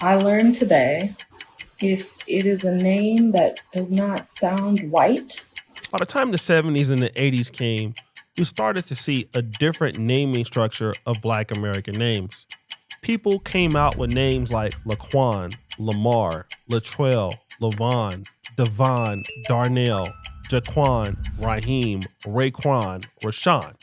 I learned today, if it is a name that does not sound white. By the time the 70s and the 80s came, we started to see a different naming structure of Black American names. People came out with names like Laquan, Lamar, Latrell, Lavon, Devon, Darnell, Jaquan, Raheem, Raekwon, Rashawn.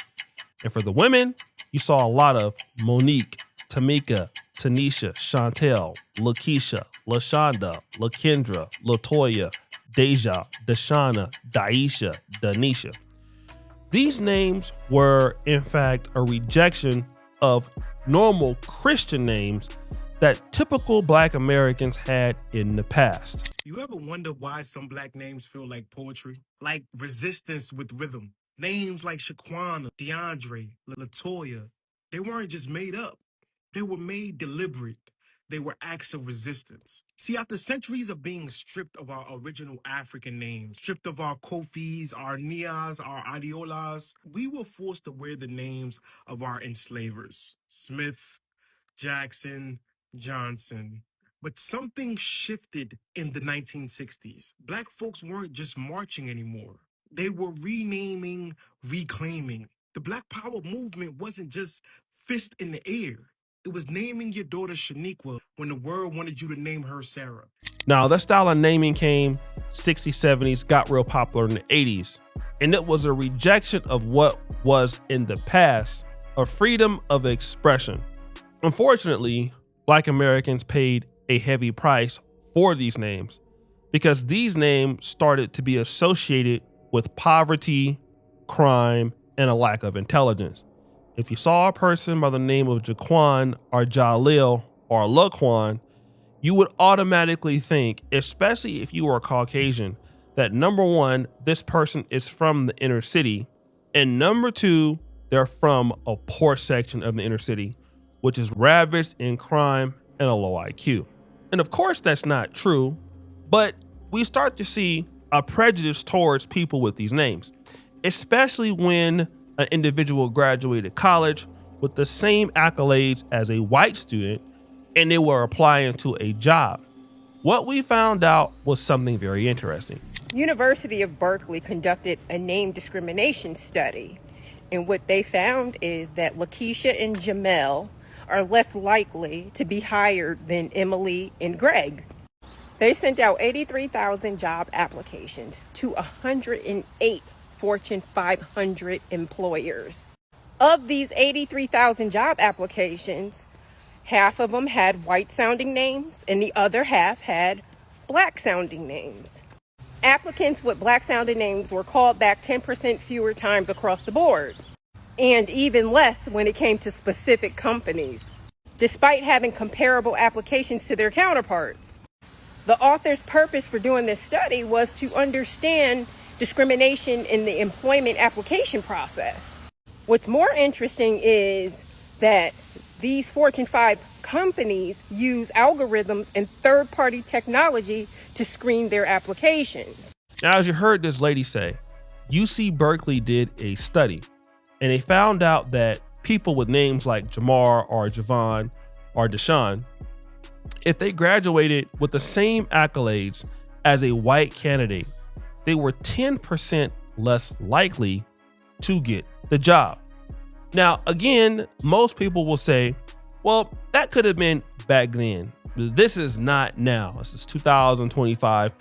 And for the women, you saw a lot of Monique, Tamika, Tanisha, Chantel, Lakeisha, LaShonda, LaKendra, Latoya, Deja, Deshauna, Daisha, Danisha. These names were, in fact, a rejection of normal Christian names that typical Black Americans had in the past. You ever wonder why some Black names feel like poetry? Like resistance with rhythm. Names like Shaquana, DeAndre, Latoya, they weren't just made up. They were made deliberate. They were acts of resistance. See, after centuries of being stripped of our original African names, stripped of our Kofis, our Nias, our Adiolas, we were forced to wear the names of our enslavers. Smith, Jackson, Johnson. But something shifted in the 1960s. Black folks weren't just marching anymore. They were renaming, reclaiming. The Black Power movement wasn't just fist in the air. It was naming your daughter Shaniqua when the world wanted you to name her Sarah. Now, that style of naming came 60s, 70s, got real popular in the 80s. And it was a rejection of what was in the past, a freedom of expression. Unfortunately, Black Americans paid a heavy price for these names because these names started to be associated with poverty, crime, and a lack of intelligence. If you saw a person by the name of Jaquan or Jalil or Laquan, you would automatically think, especially if you were Caucasian, that number one, this person is from the inner city, and number two, they're from a poor section of the inner city, which is ravaged in crime and a low IQ. And of course, that's not true, but we start to see a prejudice towards people with these names, especially when an individual graduated college with the same accolades as a white student and they were applying to a job. What we found out was something very interesting. University of Berkeley conducted a name discrimination study, and what they found is that Lakeisha and Jamel are less likely to be hired than Emily and Greg. They sent out 83,000 job applications to 108 Fortune 500 employers. Of these 83,000 job applications, half of them had white-sounding names and the other half had black-sounding names. Applicants with black-sounding names were called back 10% fewer times across the board, and even less when it came to specific companies, despite having comparable applications to their counterparts. The author's purpose for doing this study was to understand discrimination in the employment application process. What's more interesting is that these Fortune 5 companies use algorithms and third-party technology to screen their applications. Now, as you heard this lady say, UC Berkeley did a study, and they found out that people with names like Jamar or Javon or Deshaun, if they graduated with the same accolades as a white candidate, they were 10% less likely to get the job. Now, again, most people will say, well, that could have been back then. This is not now. This is 2025.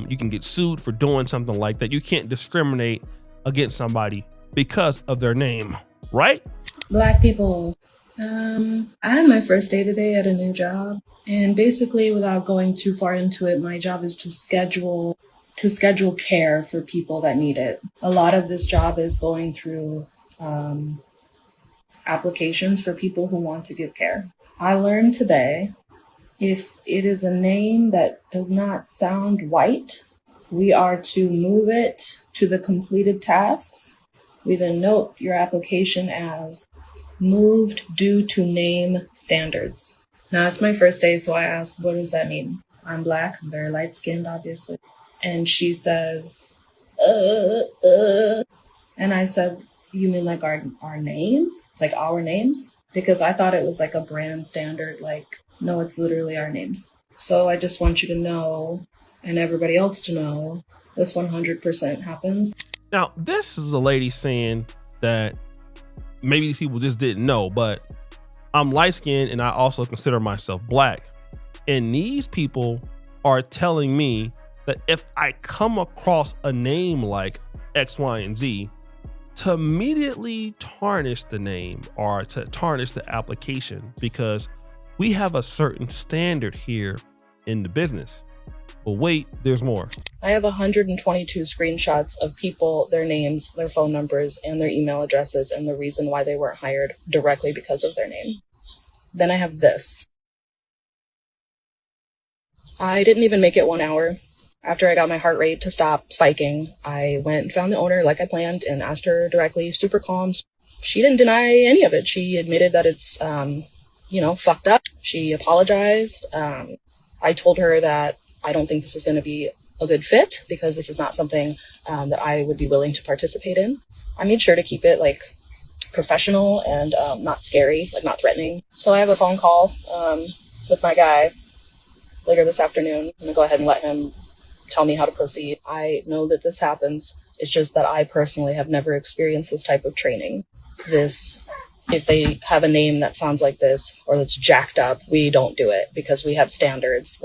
You can get sued for doing something like that. You can't discriminate against somebody because of their name, right? Black people. I had my first day today at a new job, and basically, without going too far into it, my job is to schedule care for people that need it. A lot of this job is going through applications for people who want to give care. I learned today, if it is a name that does not sound white, we are to move it to the completed tasks. We then note your application as moved due to name standards. Now, it's my first day, so I asked, what does that mean? I'm Black, I'm very light-skinned, obviously. And she says, And I said, you mean like our names? Like our names? Because I thought it was like a brand standard, like No, it's literally our names. So I just want you to know, and everybody else to know, this 100% happens. Now, this is a lady saying that maybe these people just didn't know, but I'm light skinned and I also consider myself black. And these people are telling me that if I come across a name like X, Y, and Z, to immediately tarnish the name or to tarnish the application, because we have a certain standard here in the business. But wait, there's more. I have 122 screenshots of people, their names, their phone numbers, and their email addresses, and the reason why they weren't hired directly because of their name. Then I have this. I didn't even make it 1 hour. After I got my heart rate to stop spiking, I went and found the owner like I planned and asked her directly, super calm. She didn't deny any of it. She admitted that it's, fucked up. She apologized. I told her that I don't think this is going to be a good fit because this is not something that I would be willing to participate in. I made sure to keep it professional and not scary, not threatening. So I have a phone call with my guy later this afternoon. I'm going to go ahead and let him tell me how to proceed. I know that this happens. It's just that I personally have never experienced this type of training. If they have a name that sounds like this or that's jacked up, we don't do it because we have standards.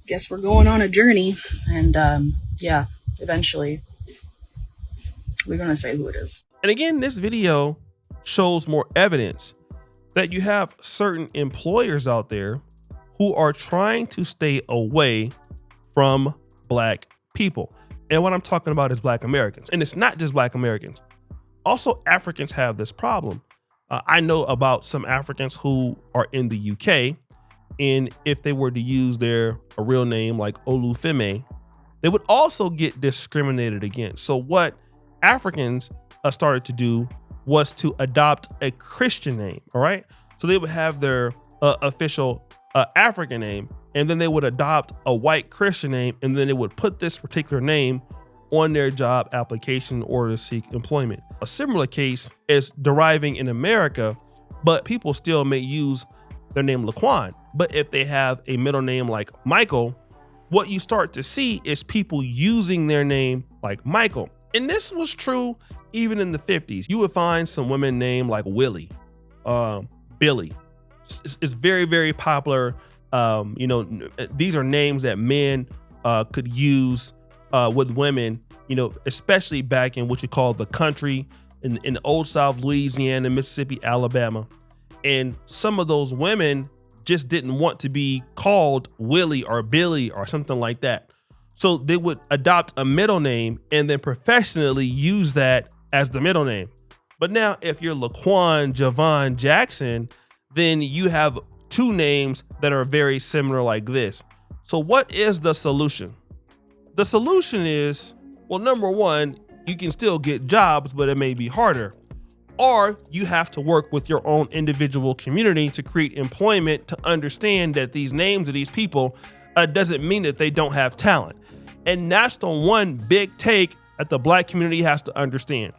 Guess we're going on a journey, and eventually we're going to say who it is. And again, this video shows more evidence that you have certain employers out there who are trying to stay away from black people. And what I'm talking about is black Americans. And it's not just black Americans. Also, Africans have this problem. I know about some Africans who are in the UK, and if they were to use a real name like Olufemi, they would also get discriminated against. So what Africans started to do was to adopt a Christian name, all right? So they would have their official African name, and then they would adopt a white Christian name, and then they would put this particular name on their job application in order to seek employment. A similar case is deriving in America, but people still may use their name Laquan. But if they have a middle name like Michael, what you start to see is people using their name like Michael. And this was true even in the 50s. You would find some women named like Willie, Billy. It's very, very popular. These are names that men could use with women, especially back in what you call the country in the old South, Louisiana, Mississippi, Alabama. And some of those women just didn't want to be called Willie or Billy or something like that. So they would adopt a middle name and then professionally use that as the middle name. But now if you're Laquan Javon Jackson, then you have two names that are very similar like this. So what is the solution? The solution is, well, number one, you can still get jobs, but it may be harder. Or you have to work with your own individual community to create employment to understand that these names of these people doesn't mean that they don't have talent. And that's the one big take that the black community has to understand.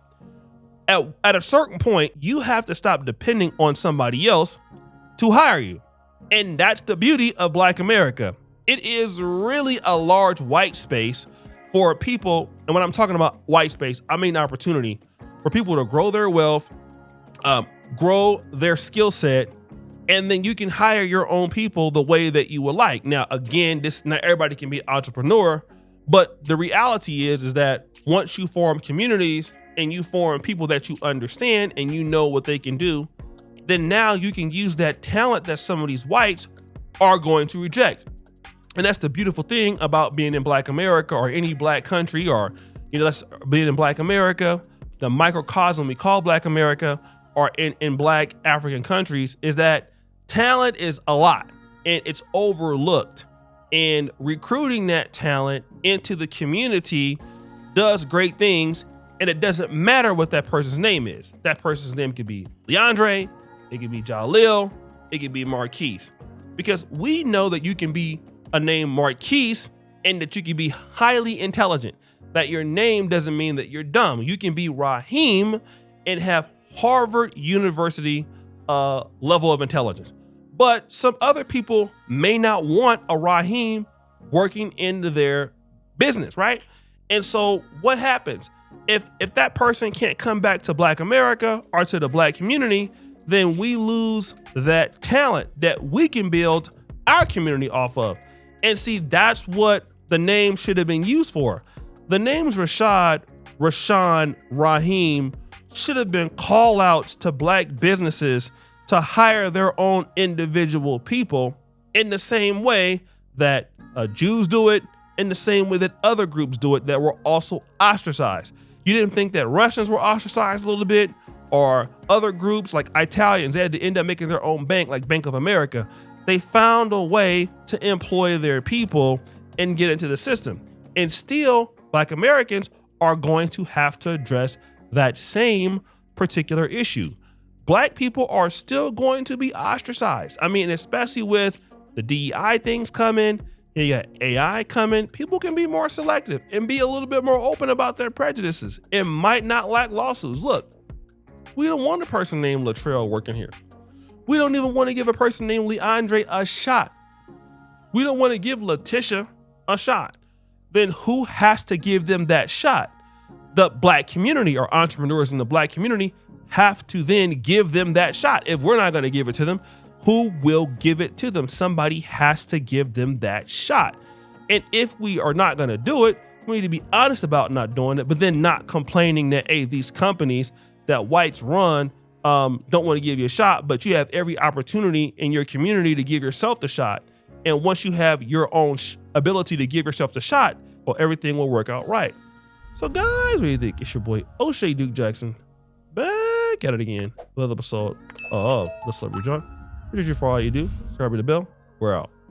At a certain point, you have to stop depending on somebody else to hire you. And that's the beauty of black America. It is really a large white space for people. And when I'm talking about white space, I mean opportunity for people to grow their wealth, grow their skill set, and then you can hire your own people the way that you would like. Now, again, not everybody can be an entrepreneur, but the reality is that once you form communities and you form people that you understand and you know what they can do, then now you can use that talent that some of these whites are going to reject. And that's the beautiful thing about being in black America or any black country, or being in black America, the microcosm we call black America, or in black African countries, is that talent is a lot and it's overlooked. And recruiting that talent into the community does great things. And it doesn't matter what that person's name is. That person's name could be Leandre, it could be Jalil, it could be Marquise. Because we know that you can be a name Marquise and that you can be highly intelligent. That your name doesn't mean that you're dumb. You can be Raheem and have Harvard University level of intelligence. But some other people may not want a Raheem working into their business, right? And so what happens? If that person can't come back to Black America or to the Black community, then we lose that talent that we can build our community off of. And see, that's what the name should have been used for. The names Rashad, Rashawn, Raheem should have been call outs to Black businesses to hire their own individual people in the same way that Jews do it, in the same way that other groups do it that were also ostracized. You didn't think that Russians were ostracized a little bit, or other groups like Italians, they had to end up making their own bank like Bank of America. They found a way to employ their people and get into the system. And still, Black Americans are going to have to address that same particular issue. Black people are still going to be ostracized. I mean, especially with the DEI things coming, you got AI coming, people can be more selective and be a little bit more open about their prejudices. It might not lack lawsuits. Look, we don't want a person named Latrell working here. We don't even want to give a person named Leandre a shot. We don't want to give Letitia a shot. Then who has to give them that shot? The Black community, or entrepreneurs in the Black community, have to then give them that shot. If we're not going to give it to them, who will give it to them? Somebody has to give them that shot. And if we are not going to do it, we need to be honest about not doing it, but then not complaining that, hey, these companies that whites run don't want to give you a shot, but you have every opportunity in your community to give yourself the shot. And once you have your own ability to give yourself the shot, well, everything will work out right. So guys, what do you think? It's your boy O'Shea Duke Jackson, back at it again with another episode of The Slippery John. Appreciate you for all you do. Subscribe to the bell. We're out.